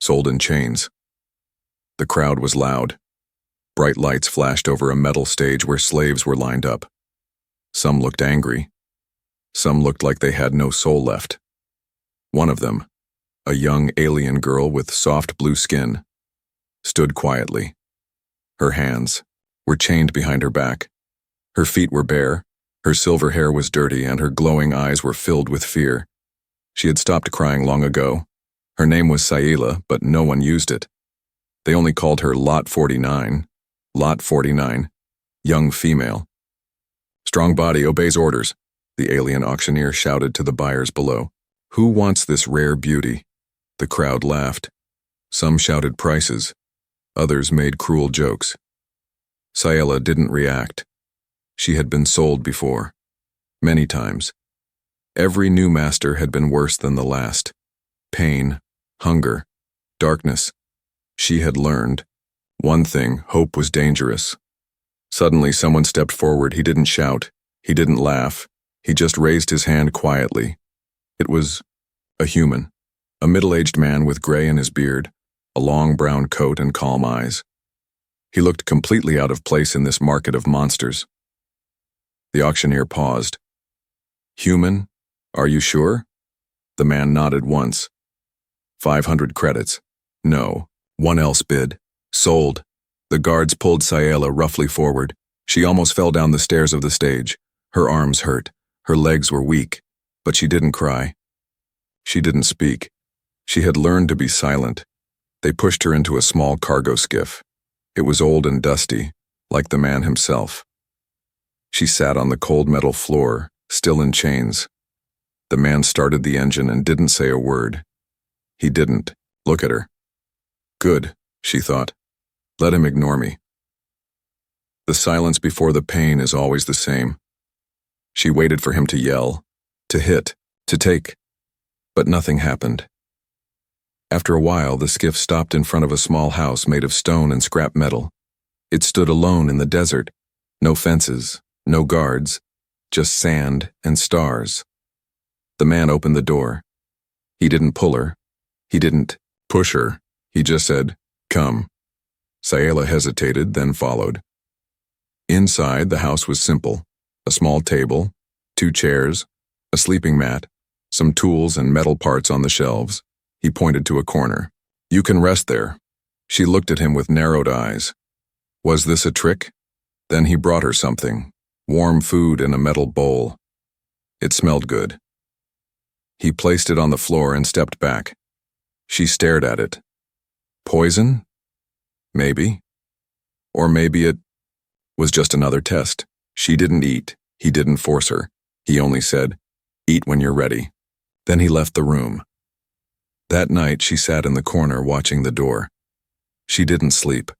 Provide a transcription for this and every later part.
sold in chains. The crowd was loud. Bright lights flashed over a metal stage where slaves were lined up. Some looked angry. Some looked like they had no soul left. One of them, a young alien girl with soft blue skin, stood quietly. Her hands were chained behind her back. Her feet were bare, her silver hair was dirty, and her glowing eyes were filled with fear. She had stopped crying long ago. Her name was Sayela, but no one used it. They only called her Lot 49, young female. "Strong body obeys orders," the alien auctioneer shouted to the buyers below. "Who wants this rare beauty?" The crowd laughed. Some shouted prices. Others made cruel jokes. Sayela didn't react. She had been sold before, many times. Every new master had been worse than the last. Pain, hunger, darkness. She had learned. One thing, hope was dangerous. Suddenly someone stepped forward. He didn't shout. He didn't laugh. He just raised his hand quietly. It was a human, a middle-aged man with gray in his beard, a long brown coat and calm eyes. He looked completely out of place in this market of monsters. The auctioneer paused. "Human? Are you sure?" The man nodded once. 500 credits. No. One else bid. Sold. The guards pulled Sayela roughly forward. She almost fell down the stairs of the stage. Her arms hurt. Her legs were weak. But she didn't cry. She didn't speak. She had learned to be silent. They pushed her into a small cargo skiff. It was old and dusty, like the man himself. She sat on the cold metal floor, still in chains. The man started the engine and didn't say a word. He didn't look at her. Good, she thought. Let him ignore me. The silence before the pain is always the same. She waited for him to yell, to hit, to take, but nothing happened. After a while, the skiff stopped in front of a small house made of stone and scrap metal. It stood alone in the desert. No fences, no guards, just sand and stars. The man opened the door. He didn't pull her. He didn't push her. He just said, "Come." Sayela hesitated, then followed. Inside, the house was simple. A small table, 2 chairs, a sleeping mat, some tools and metal parts on the shelves. He pointed to a corner. "You can rest there." She looked at him with narrowed eyes. Was this a trick? Then he brought her something, warm food in a metal bowl. It smelled good. He placed it on the floor and stepped back. She stared at it. Poison? Maybe. Or maybe it was just another test. She didn't eat. He didn't force her. He only said, "Eat when you're ready." Then he left the room. That night, she sat in the corner watching the door. She didn't sleep.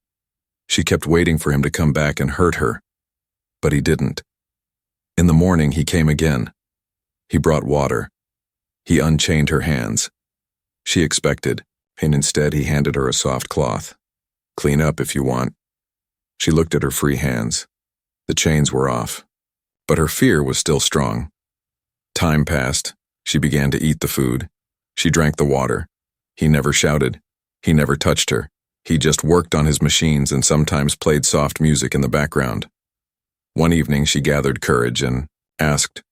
She kept waiting for him to come back and hurt her. But he didn't. In the morning, he came again. He brought water. He unchained her hands. She expected, and instead he handed her a soft cloth. "Clean up if you want." She looked at her free hands. The chains were off. But her fear was still strong. Time passed. She began to eat the food. She drank the water. He never shouted. He never touched her. He just worked on his machines and sometimes played soft music in the background. One evening she gathered courage and asked,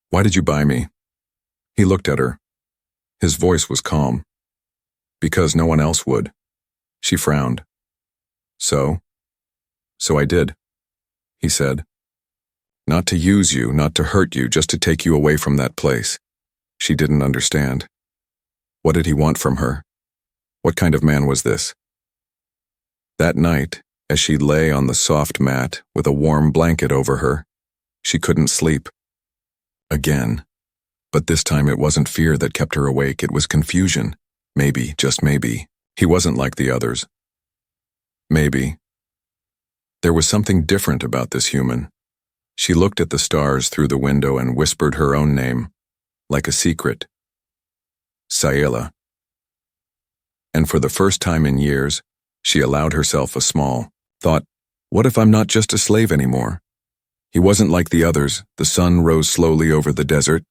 "Why did you buy me?" He looked at her. His voice was calm. "Because no one else would." She frowned. So I did," he said. "Not to use you, not to hurt you, just to take you away from that place." She didn't understand. What did he want from her? What kind of man was this? That night, as she lay on the soft mat with a warm blanket over her, she couldn't sleep. Again. But this time it wasn't fear that kept her awake, it was confusion. Maybe, just maybe, he wasn't like the others. Maybe. There was something different about this human. She looked at the stars through the window and whispered her own name, like a secret. Sayela. And for the first time in years, she allowed herself a small thought, what if I'm not just a slave anymore? He wasn't like the others. The sun rose slowly over the desert,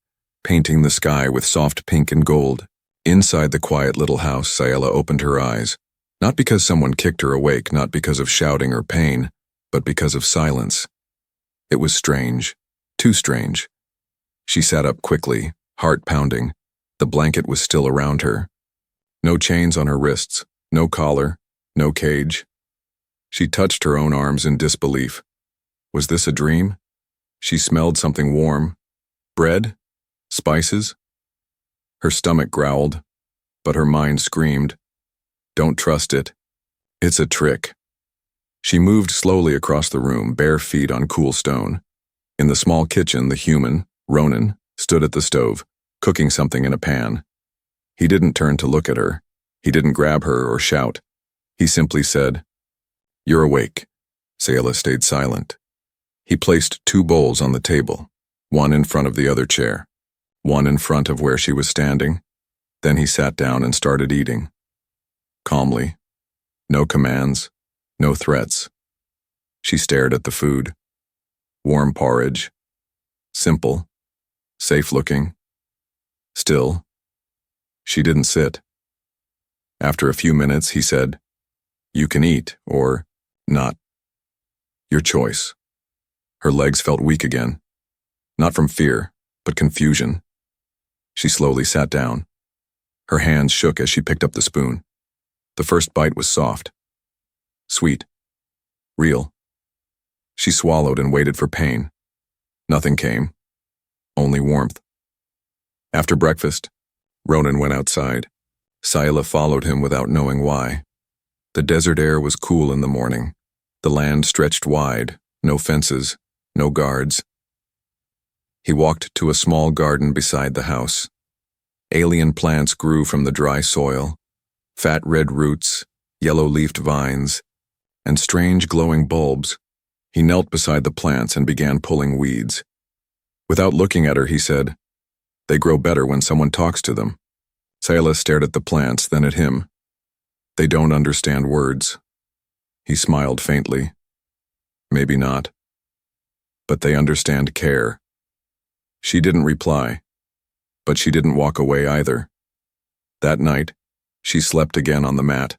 painting the sky with soft pink and gold. Inside the quiet little house, Sayela opened her eyes, not because someone kicked her awake, not because of shouting or pain, but because of silence. It was strange, too strange. She sat up quickly, heart pounding. The blanket was still around her. No chains on her wrists, no collar, no cage. She touched her own arms in disbelief. Was this a dream? She smelled something warm. Bread? Spices? Her stomach growled, but her mind screamed, "Don't trust it. It's a trick." She moved slowly across the room, bare feet on cool stone. In the small kitchen, the human, Ronan, stood at the stove, cooking something in a pan. He didn't turn to look at her. He didn't grab her or shout. He simply said, "You're awake." Sayela stayed silent. He placed 2 bowls on the table, one in front of the other chair, one in front of where she was standing. Then he sat down and started eating. Calmly. No commands, no threats. She stared at the food. Warm porridge. Simple. Safe-looking. Still. She didn't sit. After a few minutes, he said, "You can eat, or not. Your choice." Her legs felt weak again. Not from fear, but confusion. She slowly sat down. Her hands shook as she picked up the spoon. The first bite was soft. Sweet. Real. She swallowed and waited for pain. Nothing came. Only warmth. After breakfast, Ronan went outside. Sayela followed him without knowing why. The desert air was cool in the morning. The land stretched wide, no fences, no guards. He walked to a small garden beside the house. Alien plants grew from the dry soil, fat red roots, yellow-leafed vines, and strange glowing bulbs. He knelt beside the plants and began pulling weeds. Without looking at her, he said, "They grow better when someone talks to them." Sayela stared at the plants, then at him. "They don't understand words." He smiled faintly. "Maybe not. But they understand care." She didn't reply, but she didn't walk away either. That night, she slept again on the mat.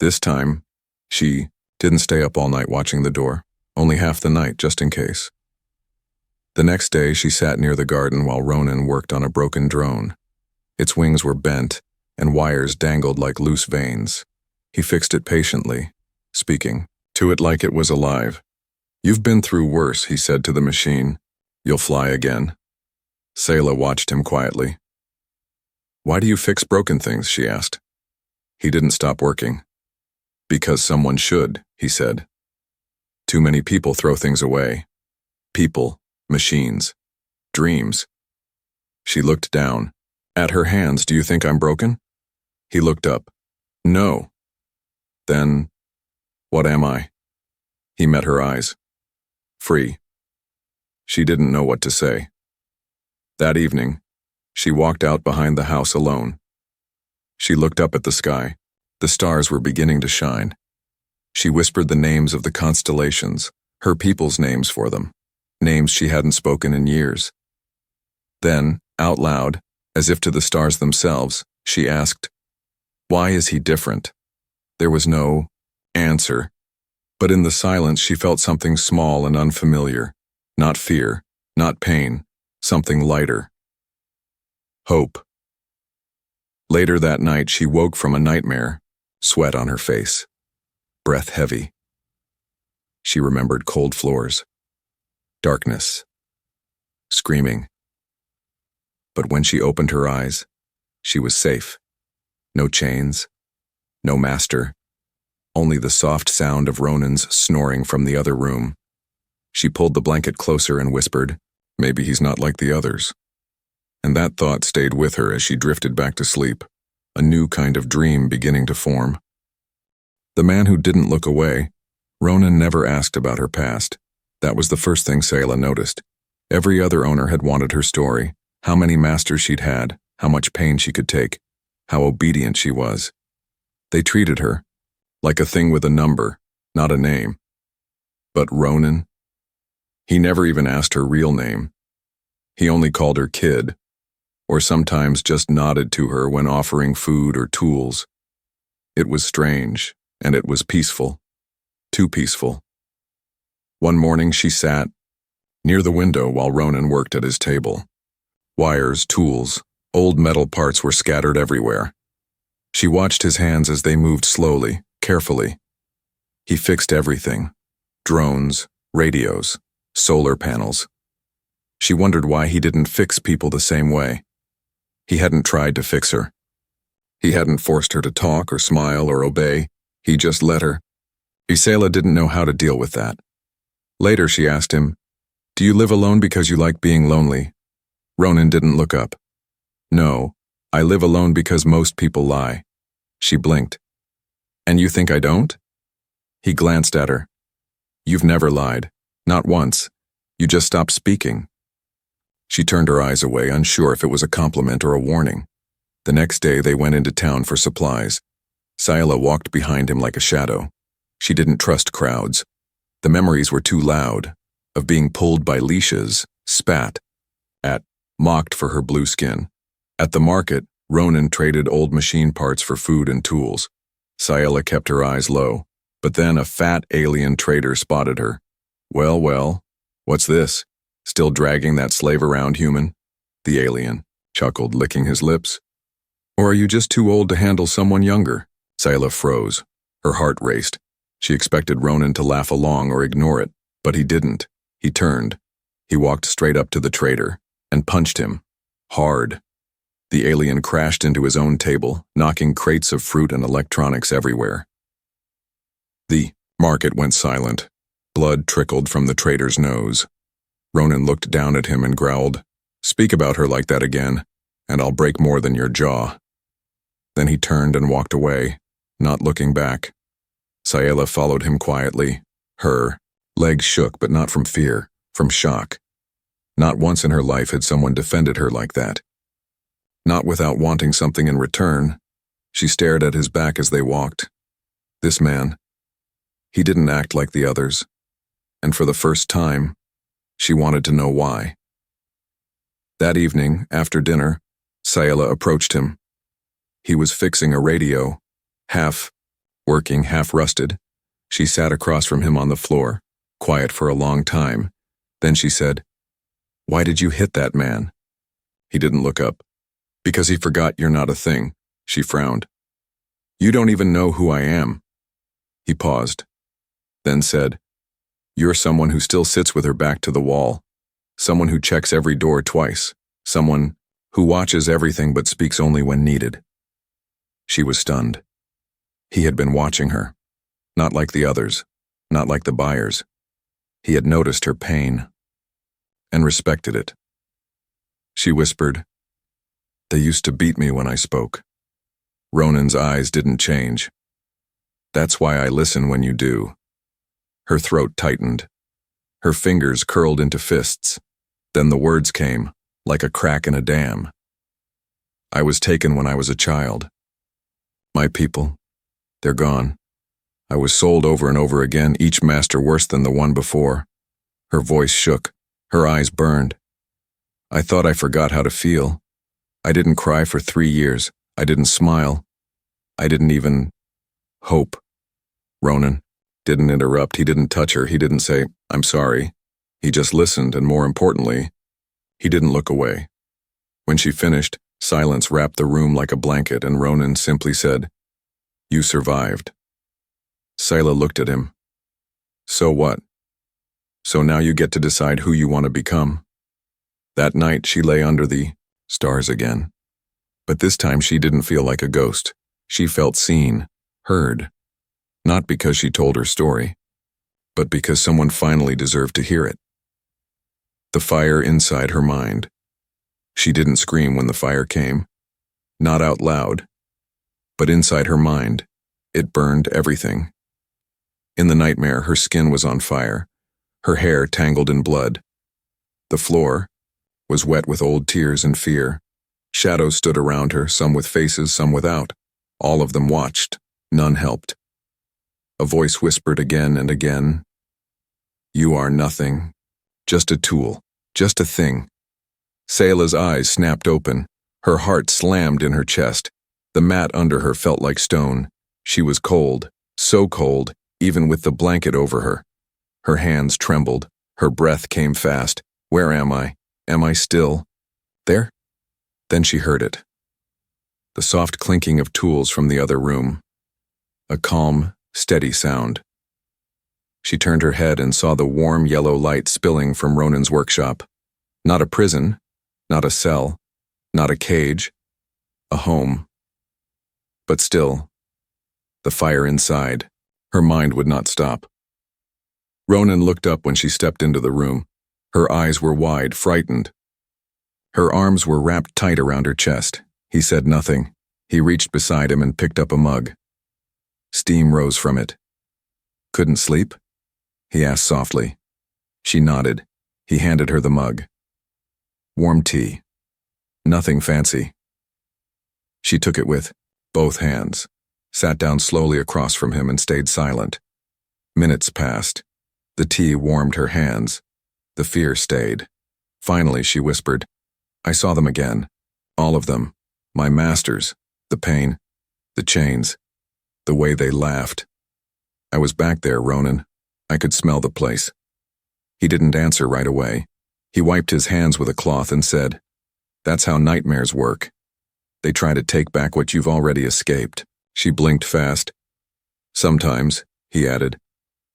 This time, she didn't stay up all night watching the door, only half the night just in case. The next day, she sat near the garden while Ronan worked on a broken drone. Its wings were bent, and wires dangled like loose veins. He fixed it patiently, speaking to it like it was alive. "You've been through worse," he said to the machine. "You'll fly again." Sayela watched him quietly. "Why do you fix broken things?" she asked. He didn't stop working. "Because someone should," he said. "Too many people throw things away. People, machines, dreams." She looked down. "At her hands, do you think I'm broken?" He looked up. "No." "Then, what am I?" He met her eyes. "Free." She didn't know what to say. That evening, she walked out behind the house alone. She looked up at the sky. The stars were beginning to shine. She whispered the names of the constellations, her people's names for them, names she hadn't spoken in years. Then, out loud, as if to the stars themselves, she asked, "Why is he different?" There was no answer, but in the silence she felt something small and unfamiliar. Not fear, not pain, something lighter. Hope. Later that night, she woke from a nightmare, sweat on her face, breath heavy. She remembered cold floors, darkness, screaming. But when she opened her eyes, she was safe. No chains, no master, only the soft sound of Ronan's snoring from the other room. She pulled the blanket closer and whispered, "Maybe he's not like the others." And that thought stayed with her as she drifted back to sleep, a new kind of dream beginning to form. The man who didn't look away, Ronan never asked about her past. That was the first thing Sayela noticed. Every other owner had wanted her story, how many masters she'd had, how much pain she could take, how obedient she was. They treated her like a thing with a number, not a name. But Ronan? He never even asked her real name. He only called her Kid. or sometimes just nodded to her when offering food or tools. It was strange, and it was peaceful. Too peaceful. One morning she sat near the window while Ronan worked at his table. Wires, tools, old metal parts were scattered everywhere. She watched his hands as they moved slowly, carefully. He fixed everything: drones, radios, solar panels. She wondered why he didn't fix people the same way. He hadn't tried to fix her. He hadn't forced her to talk or smile or obey. He just let her. Gisela didn't know how to deal with that. Later she asked him, "Do you live alone because you like being lonely?" Ronan didn't look up. "No, I live alone because most people lie." She blinked. "And you think I don't?" He glanced at her. "You've never lied. Not once. You just stopped speaking." She turned her eyes away, unsure if it was a compliment or a warning. The next day they went into town for supplies. Scylla walked behind him like a shadow. She didn't trust crowds. The memories were too loud, of being pulled by leashes, spat at, mocked for her blue skin. At the market, Ronan traded old machine parts for food and tools. Scylla kept her eyes low, but then a fat alien trader spotted her. Well, what's this? Still dragging that slave around, human?" The alien chuckled, licking his lips. "Or are you just too old to handle someone younger?" Scylla froze. Her heart raced. She expected Ronan to laugh along or ignore it, but he didn't. He turned. He walked straight up to the trader and punched him. Hard. The alien crashed into his own table, knocking crates of fruit and electronics everywhere. The market went silent. Blood trickled from the trader's nose. Ronan looked down at him and growled, "Speak about her like that again, and I'll break more than your jaw." Then he turned and walked away, not looking back. Scylla followed him quietly. Her legs shook, but not from fear, from shock. Not once in her life had someone defended her like that. Not without wanting something in return. She stared at his back as they walked. This man, he didn't act like the others. And for the first time, she wanted to know why. That evening, after dinner, Scylla approached him. He was fixing a radio, half working, half rusted. She sat across from him on the floor, quiet for a long time. Then she said, "Why did you hit that man?" He didn't look up. "Because he forgot you're not a thing," she frowned. "You don't even know who I am." He paused, then said, "You're someone who still sits with her back to the wall, someone who checks every door twice, someone who watches everything but speaks only when needed." She was stunned. He had been watching her, not like the others, not like the buyers. He had noticed her pain and respected it. She whispered, "They used to beat me when I spoke." Ronan's eyes didn't change. "That's why I listen when you do." Her throat tightened. Her fingers curled into fists. Then the words came, like a crack in a dam. "I was taken when I was a child. My people, they're gone. I was sold over and over again, each master worse than the one before." Her voice shook. Her eyes burned. "I thought I forgot how to feel. I didn't cry for 3 years. I didn't smile. I didn't even hope." Ronan didn't interrupt. He didn't touch her. He didn't say, "I'm sorry." He just listened, and more importantly, he didn't look away. When she finished, silence wrapped the room like a blanket, and Ronan simply said, "You survived." Scylla looked at him. "So what? So now you get to decide who you want to become." That night she lay under the stars again. But this time she didn't feel like a ghost. She felt seen, heard. Not because she told her story, but because someone finally deserved to hear it. The fire inside her mind. She didn't scream when the fire came. Not out loud. But inside her mind, it burned everything. In the nightmare, her skin was on fire, her hair tangled in blood. The floor was wet with old tears and fear. Shadows stood around her, some with faces, some without. All of them watched. None helped. A voice whispered again and again, "You are nothing. Just a tool. Just a thing." Scylla's eyes snapped open. Her heart slammed in her chest. The mat under her felt like stone. She was cold, so cold, even with the blanket over her. Her hands trembled. Her breath came fast. Where am I? Am I still? There? Then she heard it. The soft clinking of tools from the other room. A calm, steady sound. She turned her head and saw the warm yellow light spilling from Ronan's workshop. Not a prison, not a cell, not a cage, a home. But still, the fire inside, her mind would not stop. Ronan looked up when she stepped into the room. Her eyes were wide, frightened. Her arms were wrapped tight around her chest. He said nothing. He reached beside him and picked up a mug. Steam rose from it. Couldn't sleep? He asked softly. She nodded. He handed her the mug. Warm tea. Nothing fancy. She took it with both hands, sat down slowly across from him and stayed silent. Minutes passed. The tea warmed her hands. The fear stayed. Finally, she whispered, I saw them again. All of them. My masters. The pain. The chains. The way they laughed. I was back there, Ronan. I could smell the place. He didn't answer right away. He wiped his hands with a cloth and said, That's how nightmares work. They try to take back what you've already escaped. She blinked fast. Sometimes, he added,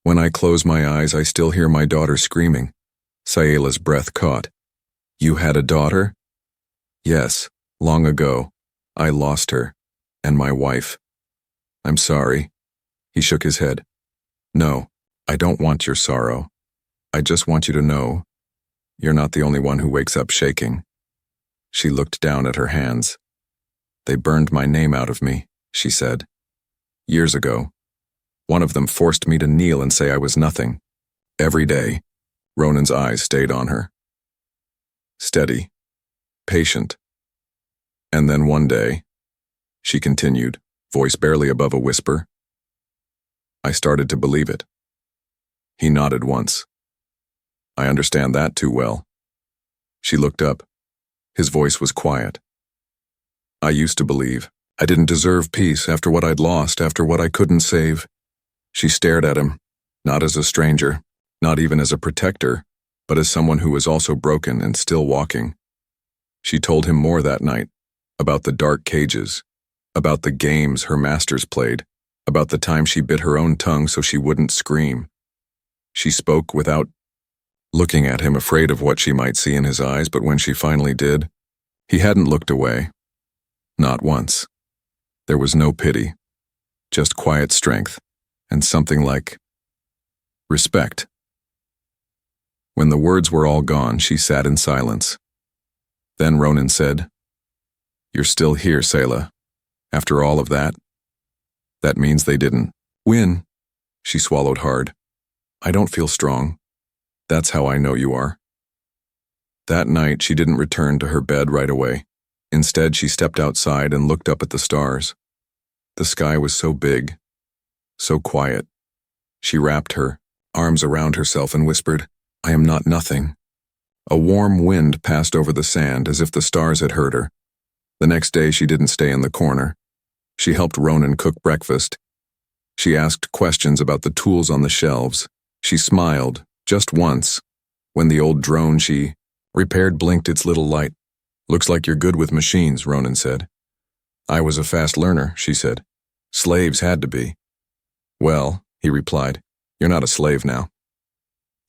when I close my eyes, I still hear my daughter screaming. Sayela's breath caught. You had a daughter? Yes, long ago. I lost her. And my wife. I'm sorry. He shook his head. No, I don't want your sorrow. I just want you to know you're not the only one who wakes up shaking. She looked down at her hands. They burned my name out of me, she said. Years ago. One of them forced me to kneel and say I was nothing. Every day, Ronan's eyes stayed on her. Steady. Patient. And then one day, she continued, voice barely above a whisper, I started to believe it. He nodded once. I understand that too well. She looked up. His voice was quiet. I used to believe I didn't deserve peace after what I'd lost, after what I couldn't save. She stared at him, not as a stranger, not even as a protector, but as someone who was also broken and still walking. She told him more that night, about the dark cages, about the games her masters played, about the time she bit her own tongue so she wouldn't scream. She spoke without looking at him, afraid of what she might see in his eyes, but when she finally did, he hadn't looked away. Not once. There was no pity, just quiet strength, and something like respect. When the words were all gone, she sat in silence. Then Ronan said, You're still here, Sayela. After all of that? That means they didn't win. She swallowed hard. I don't feel strong. That's how I know you are. That night, she didn't return to her bed right away. Instead, she stepped outside and looked up at the stars. The sky was so big, so quiet. She wrapped her arms around herself and whispered, I am not nothing. A warm wind passed over the sand as if the stars had heard her. The next day, she didn't stay in the corner. She helped Ronan cook breakfast. She asked questions about the tools on the shelves. She smiled, just once, when the old drone she repaired blinked its little light. Looks like you're good with machines, Ronan said. I was a fast learner, she said. Slaves had to be. Well, he replied, you're not a slave now.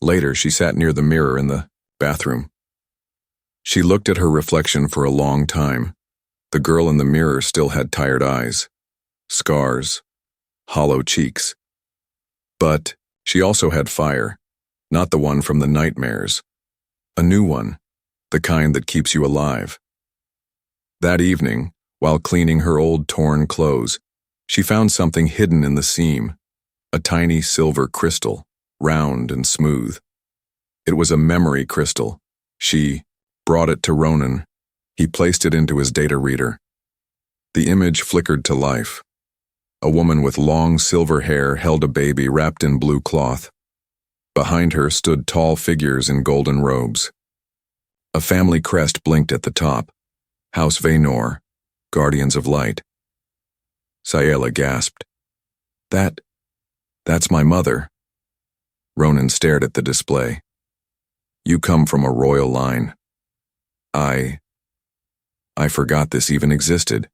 Later, she sat near the mirror in the bathroom. She looked at her reflection for a long time. The girl in the mirror still had tired eyes, scars, hollow cheeks. But she also had fire, not the one from the nightmares. A new one, the kind that keeps you alive. That evening, while cleaning her old torn clothes, she found something hidden in the seam, a tiny silver crystal, round and smooth. It was a memory crystal. She brought it to Ronan. He placed it into his data reader. The image flickered to life. A woman with long silver hair held a baby wrapped in blue cloth. Behind her stood tall figures in golden robes. A family crest blinked at the top. House Vaynor, Guardians of Light. Sayela gasped. That's my mother. Ronan stared at the display. You come from a royal line. I forgot this even existed.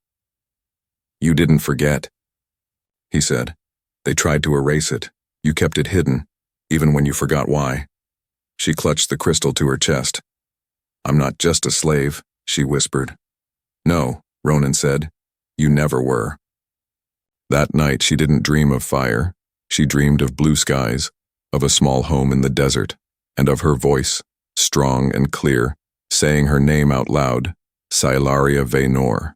You didn't forget, he said. They tried to erase it. You kept it hidden, even when you forgot why. She clutched the crystal to her chest. I'm not just a slave, she whispered. No, Ronan said. You never were. That night she didn't dream of fire. She dreamed of blue skies, of a small home in the desert, and of her voice, strong and clear, saying her name out loud, Sayelaria Vaynor.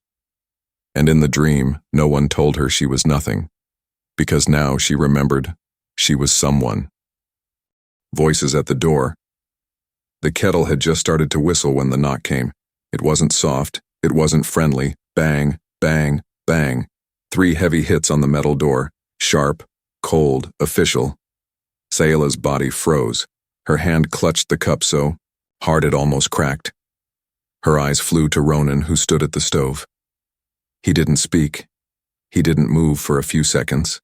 And in the dream, no one told her she was nothing, because now she remembered she was someone. Voices at the door. The kettle had just started to whistle when the knock came. It wasn't soft, it wasn't friendly. Bang, bang, bang. 3 heavy hits on the metal door, sharp, cold, official. Sayela's body froze. Her hand clutched the cup so hard it almost cracked. Her eyes flew to Ronan, who stood at the stove. He didn't speak. He didn't move for a few seconds.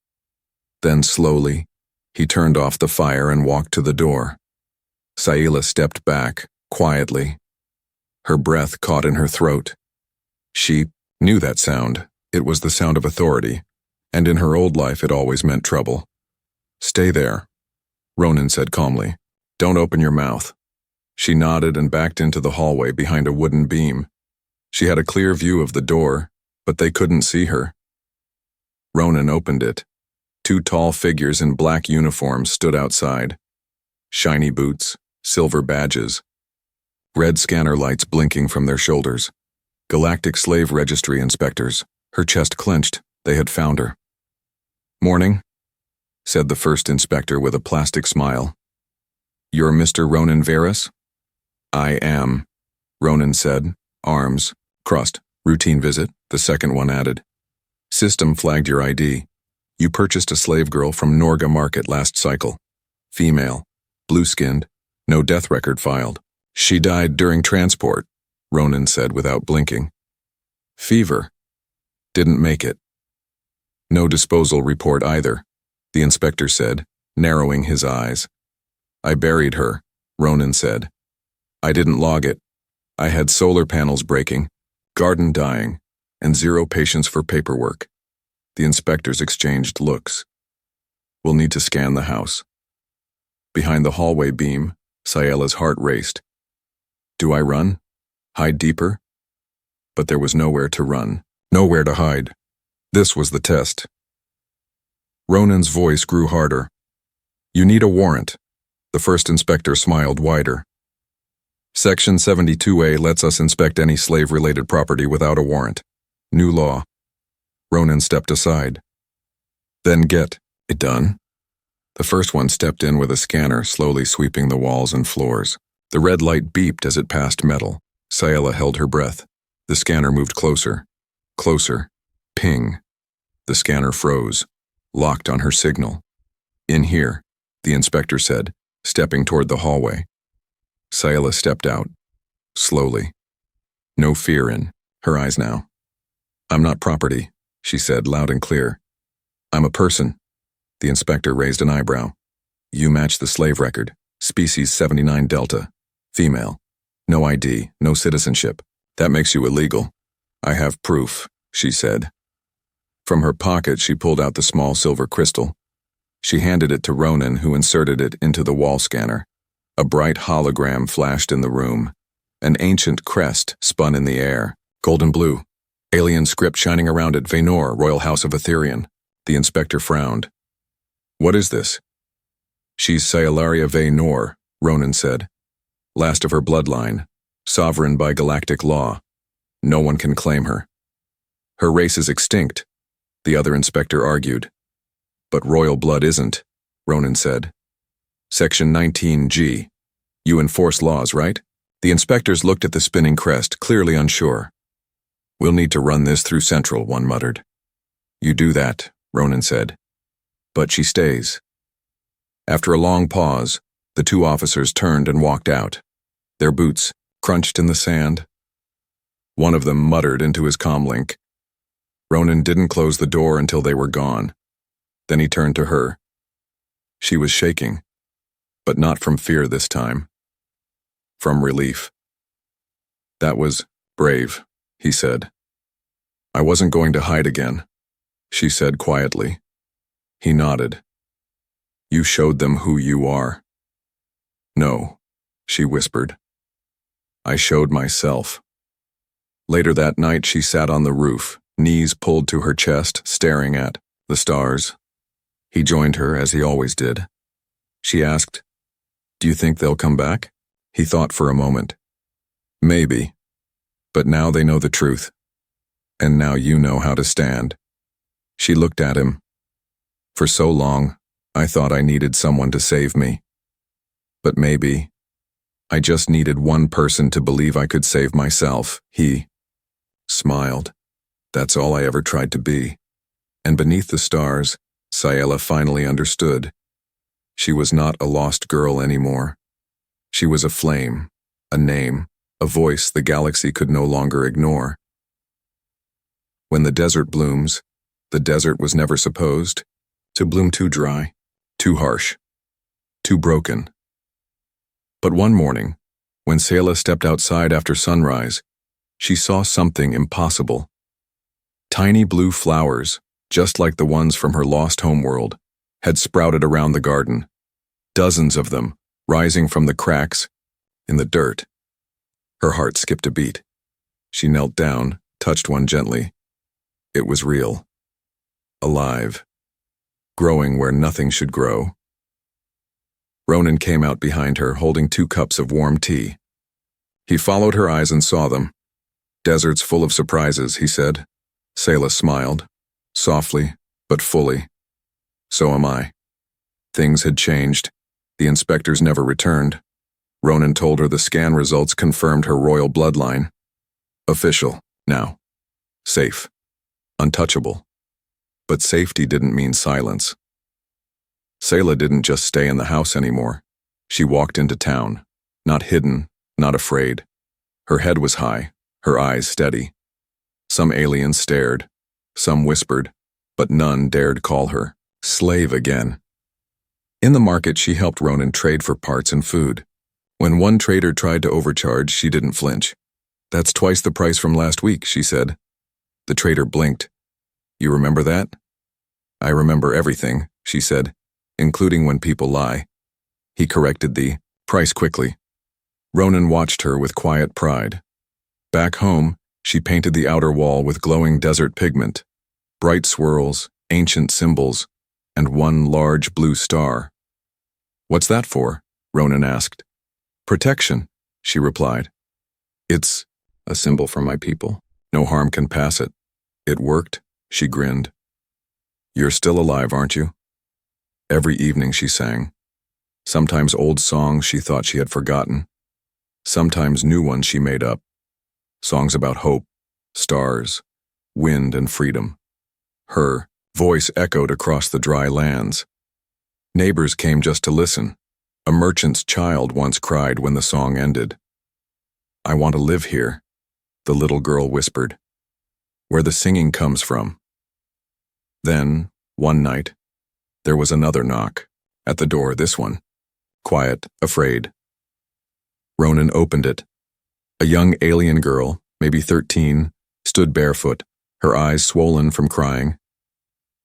Then slowly, he turned off the fire and walked to the door. Sayela stepped back, quietly. Her breath caught in her throat. She knew that sound. It was the sound of authority, and in her old life it always meant trouble. Stay there, Ronan said calmly. Don't open your mouth. She nodded and backed into the hallway behind a wooden beam. She had a clear view of the door, but they couldn't see her. Ronan opened it. 2 tall figures in black uniforms stood outside. Shiny boots, silver badges. Red scanner lights blinking from their shoulders. Galactic Slave Registry inspectors. Her chest clenched. They had found her. Morning, said the first inspector with a plastic smile. You're Mr. Ronan Varys? I am, Ronan said, arms crossed. Routine visit, the second one added. System flagged your ID. You purchased a slave girl from Norga Market last cycle. Female, blue-skinned, no death record filed. She died during transport, Ronan said without blinking. Fever. Didn't make it. No disposal report either, the inspector said, narrowing his eyes. I buried her, Ronan said. I didn't log it. I had solar panels breaking, garden dying, and 0 patience for paperwork. The inspectors exchanged looks. We'll need to scan the house. Behind the hallway beam, Sayela's heart raced. Do I run? Hide deeper? But there was nowhere to run, nowhere to hide. This was the test. Ronan's voice grew harder. You need a warrant. The first inspector smiled wider. Section 72A lets us inspect any slave-related property without a warrant. New law. Ronan stepped aside. Then get it done. The first one stepped in with a scanner, slowly sweeping the walls and floors. The red light beeped as it passed metal. Sayela held her breath. The scanner moved closer. Closer. Ping. The scanner froze, locked on her signal. In here, the inspector said, stepping toward the hallway. Sayela stepped out, slowly. No fear in her eyes now. I'm not property, she said loud and clear. I'm a person. The inspector raised an eyebrow. You match the slave record, species 79 Delta, female. No ID, no citizenship. That makes you illegal. I have proof, she said. From her pocket, she pulled out the small silver crystal. She handed it to Ronan, who inserted it into the wall scanner. A bright hologram flashed in the room. An ancient crest spun in the air, golden blue. Alien script shining around it, Vaynor, Royal House of Aetherian. The inspector frowned. What is this? She's Sayelaria Vaynor, Ronan said. Last of her bloodline, sovereign by galactic law. No one can claim her. Her race is extinct, the other inspector argued. But royal blood isn't, Ronan said. Section 19G. You enforce laws, right? The inspectors looked at the spinning crest, clearly unsure. We'll need to run this through Central, one muttered. You do that, Ronan said. But she stays. After a long pause, the 2 officers turned and walked out. Their boots crunched in the sand. One of them muttered into his comlink. Ronan didn't close the door until they were gone. Then he turned to her. She was shaking, but not from fear this time. From relief. That was brave, he said. I wasn't going to hide again, she said quietly. He nodded. You showed them who you are. No, she whispered. I showed myself. Later that night she sat on the roof, knees pulled to her chest, staring at the stars. He joined her as he always did. She asked, Do you think they'll come back? He thought for a moment. Maybe. But now they know the truth. And now you know how to stand. She looked at him. For so long, I thought I needed someone to save me. But maybe I just needed one person to believe I could save myself. He smiled. That's all I ever tried to be. And beneath the stars, Ciela finally understood. She was not a lost girl anymore. She was a flame, a name, a voice the galaxy could no longer ignore. When the desert blooms, the desert was never supposed to bloom too dry, too harsh, too broken. But one morning, when Ciela stepped outside after sunrise, she saw something impossible. Tiny blue flowers, just like the ones from her lost homeworld, had sprouted around the garden, dozens of them rising from the cracks in the dirt. Her heart skipped a beat. She knelt down, touched one gently. It was real. Alive. Growing where nothing should grow. Ronan came out behind her, holding 2 cups of warm tea. He followed her eyes and saw them. Desert's full of surprises, he said. Ciela smiled, softly, but fully. So am I. Things had changed. The inspectors never returned. Ronan told her the scan results confirmed her royal bloodline. Official, now. Safe. Untouchable. But safety didn't mean silence. Ciela didn't just stay in the house anymore. She walked into town, not hidden, not afraid. Her head was high, her eyes steady. Some aliens stared, some whispered, but none dared call her slave again. In the market, she helped Ronan trade for parts and food. When one trader tried to overcharge, she didn't flinch. That's twice the price from last week, she said. The trader blinked. You remember that? I remember everything, she said, including when people lie. He corrected the price quickly. Ronan watched her with quiet pride. Back home, she painted the outer wall with glowing desert pigment, bright swirls, ancient symbols, and one large blue star. What's that for? Ronan asked. Protection, she replied. It's a symbol for my people. No harm can pass it. It worked, she grinned. You're still alive, aren't you? Every evening she sang. Sometimes old songs she thought she had forgotten. Sometimes new ones she made up. Songs about hope, stars, wind, and freedom. Her voice echoed across the dry lands. Neighbors came just to listen. A merchant's child once cried when the song ended. I want to live here, the little girl whispered. Where the singing comes from. Then, one night, there was another knock. At the door, this one. Quiet, afraid. Ronan opened it. A young alien girl, maybe 13, stood barefoot, her eyes swollen from crying.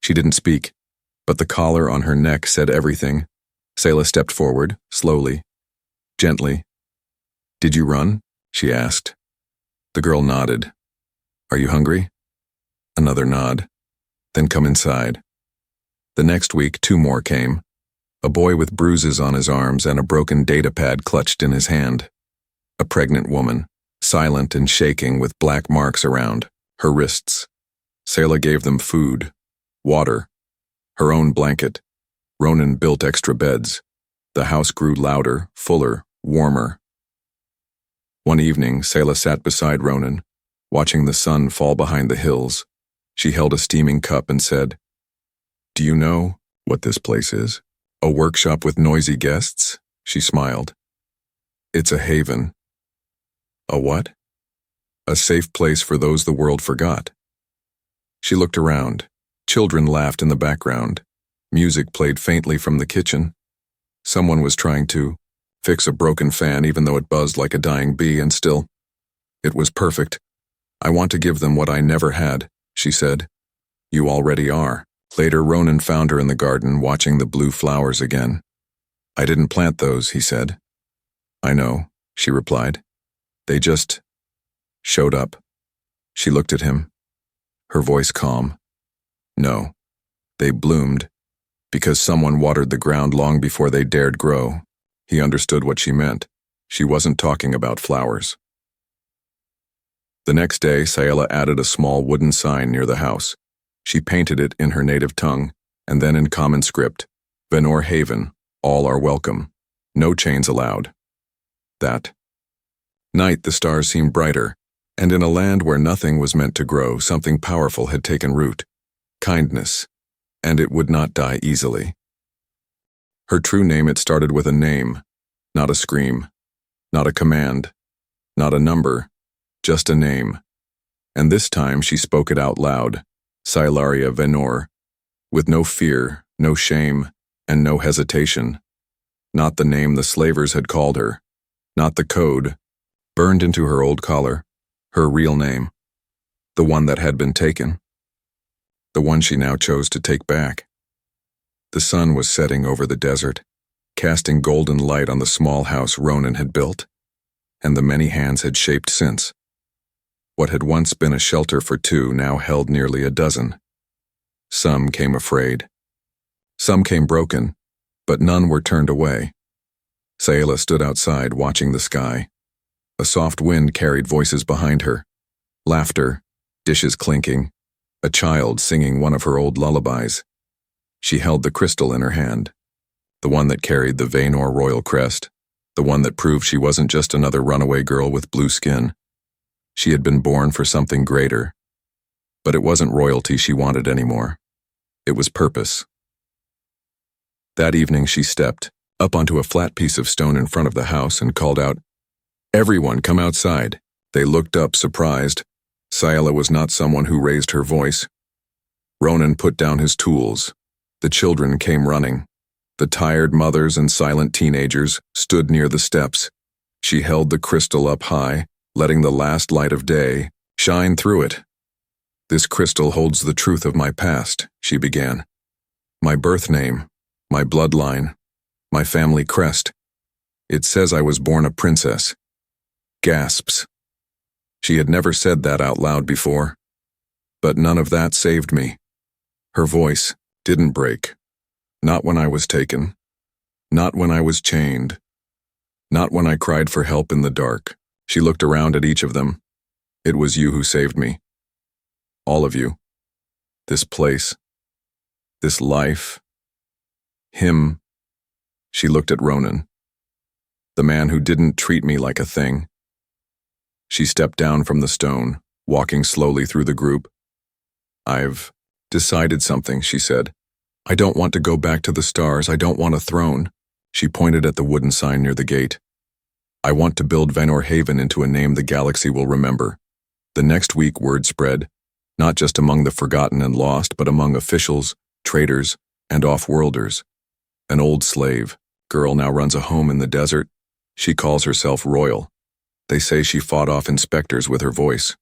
She didn't speak, but the collar on her neck said everything. Ciela stepped forward, slowly, gently. Did you run? She asked. The girl nodded. Are you hungry? Another nod. Then come inside. The next week, 2 more came. A boy with bruises on his arms and a broken data pad clutched in his hand. A pregnant woman, silent and shaking with black marks around her wrists. Ciela gave them food, water, her own blanket. Ronan built extra beds. The house grew louder, fuller, warmer. One evening, Ciela sat beside Ronan, watching the sun fall behind the hills. She held a steaming cup and said, Do you know what this place is? A workshop with noisy guests? She smiled. It's a haven. A what? A safe place for those the world forgot. She looked around. Children laughed in the background. Music played faintly from the kitchen. Someone was trying to fix a broken fan even though it buzzed like a dying bee, and still, it was perfect. I want to give them what I never had, she said. You already are. Later, Ronan found her in the garden, watching the blue flowers again. I didn't plant those, he said. I know, she replied. They just showed up. She looked at him, her voice calm. No, they bloomed, because someone watered the ground long before they dared grow. He understood what she meant. She wasn't talking about flowers. The next day, Sayela added a small wooden sign near the house. She painted it in her native tongue, and then in common script, Venor Haven, all are welcome. No chains allowed. That night the stars seemed brighter, and in a land where nothing was meant to grow, something powerful had taken root. Kindness, and it would not die easily. Her true name, it started with a name, not a scream, not a command, not a number, just a name. And this time she spoke it out loud. Sayelaria Venor, with no fear, no shame, and no hesitation. Not the name the slavers had called her, not the code, burned into her old collar, her real name, the one that had been taken, the one she now chose to take back. The sun was setting over the desert, casting golden light on the small house Ronan had built, and the many hands had shaped since. What had once been a shelter for two now held nearly a dozen. Some came afraid. Some came broken, but none were turned away. Sayela stood outside watching the sky. A soft wind carried voices behind her. Laughter, dishes clinking, a child singing one of her old lullabies. She held the crystal in her hand, the one that carried the Venor royal crest, the one that proved she wasn't just another runaway girl with blue skin. She had been born for something greater. But it wasn't royalty she wanted anymore. It was purpose. That evening she stepped up onto a flat piece of stone in front of the house and called out, "Everyone, come outside." They looked up, surprised. Sayela was not someone who raised her voice. Ronan put down his tools. The children came running. The tired mothers and silent teenagers stood near the steps. She held the crystal up high, letting the last light of day shine through it. "This crystal holds the truth of my past," she began. "My birth name, my bloodline, my family crest. It says I was born a princess." Gasps. She had never said that out loud before. But none of that saved me. Her voice didn't break. Not when I was taken. Not when I was chained. Not when I cried for help in the dark. She looked around at each of them. "It was you who saved me. All of you. This place. This life. Him." She looked at Ronan. The man who didn't treat me like a thing. She stepped down from the stone, walking slowly through the group. "I've decided something," she said. "I don't want to go back to the stars. I don't want a throne." She pointed at the wooden sign near the gate. "I want to build Venor Haven into a name the galaxy will remember." The next week word spread, not just among the forgotten and lost, but among officials, traders, and off-worlders. An old slave girl now runs a home in the desert. She calls herself royal. They say she fought off inspectors with her voice.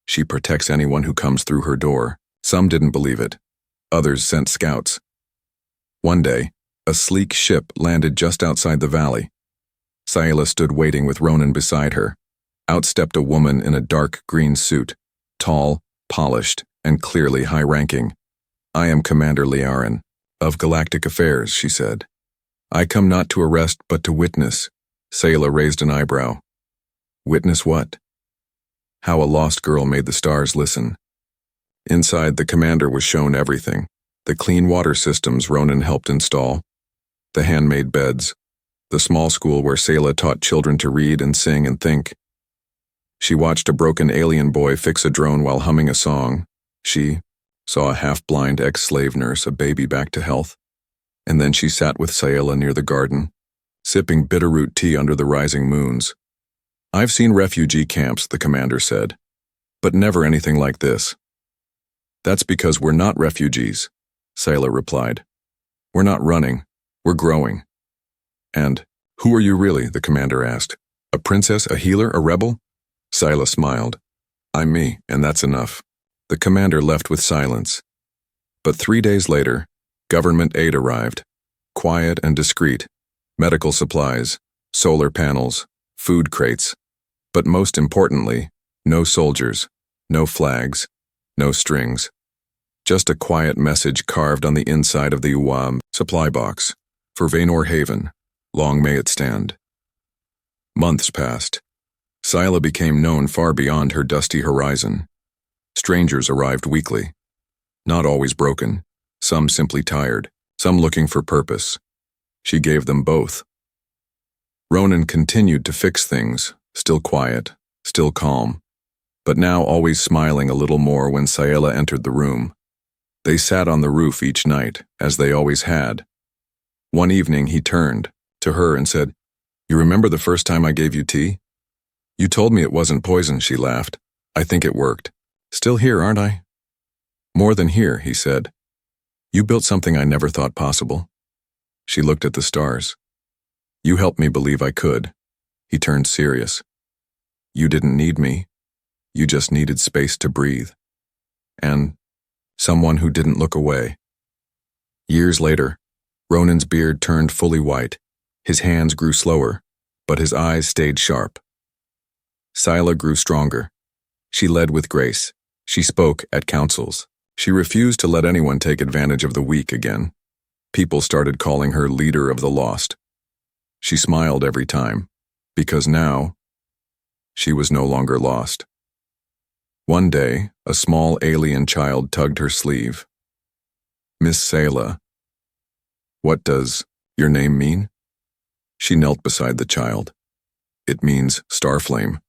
She protects anyone who comes through her door. Some didn't believe it. Others sent scouts. One day, a sleek ship landed just outside the valley. Sayela stood waiting with Ronan beside her. Out stepped a woman in a dark green suit, tall, polished, and clearly high-ranking. "I am Commander Liarin, of Galactic Affairs," she said. "I come not to arrest, but to witness." Sayela raised an eyebrow. "Witness what?" How a lost girl made the stars listen. Inside, the commander was shown everything. The clean water systems Ronan helped install, the handmade beds, the small school where Sayela taught children to read and sing and think. She watched a broken alien boy fix a drone while humming a song. She saw a half-blind ex-slave nurse a baby back to health. And then she sat with Sayela near the garden, sipping bitterroot tea under the rising moons. "I've seen refugee camps," the commander said. but never anything like this. That's because we're not refugees, Sayla replied. We're not running, we're growing. And, who are you really? The commander asked. A princess, a healer, a rebel? Sayla smiled. I'm me, and that's enough. The commander left with silence. But 3 days later, government aid arrived. Quiet and discreet. Medical supplies, solar panels, food crates. But most importantly, no soldiers, no flags, no strings. Just a quiet message carved on the inside of the UAM supply box. For Vaynor Haven, long may it stand. Months passed. Sayla became known far beyond her dusty horizon. Strangers arrived weekly. Not always broken, some simply tired, some looking for purpose. She gave them both. Ronan continued to fix things, still quiet, still calm, but now always smiling a little more when Sayla entered the room. They sat on the roof each night, as they always had. One evening he turned to her and said, "You remember the first time I gave you tea? You told me it wasn't poison," she laughed. "I think it worked. Still here, aren't I?" "More than here," he said. "You built something I never thought possible." She looked at the stars. "You helped me believe I could." He turned serious. "You didn't need me. You just needed space to breathe. And someone who didn't look away." Years later, Ronan's beard turned fully white. His hands grew slower, but his eyes stayed sharp. Sayla grew stronger. She led with grace. She spoke at councils. She refused to let anyone take advantage of the weak again. People started calling her leader of the lost. She smiled every time, because now, she was no longer lost. One day, a small alien child tugged her sleeve. "Miss Sayla, what does your name mean?" She knelt beside the child. "It means Starflame.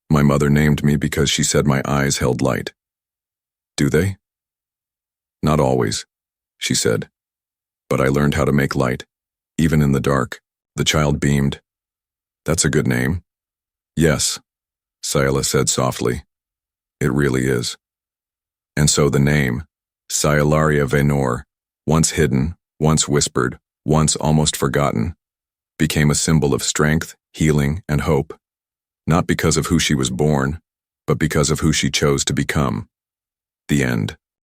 My mother named me because she said my eyes held light." "Do they?" "Not always," she said. "But I learned how to make light, even in the dark." The child beamed. "That's a good name." "Yes," Sayla said softly. "It really is." And so the name, Sayalaria Vaynor, once hidden, once whispered, once almost forgotten, became a symbol of strength, healing, and hope. Not because of who she was born, but because of who she chose to become. The end.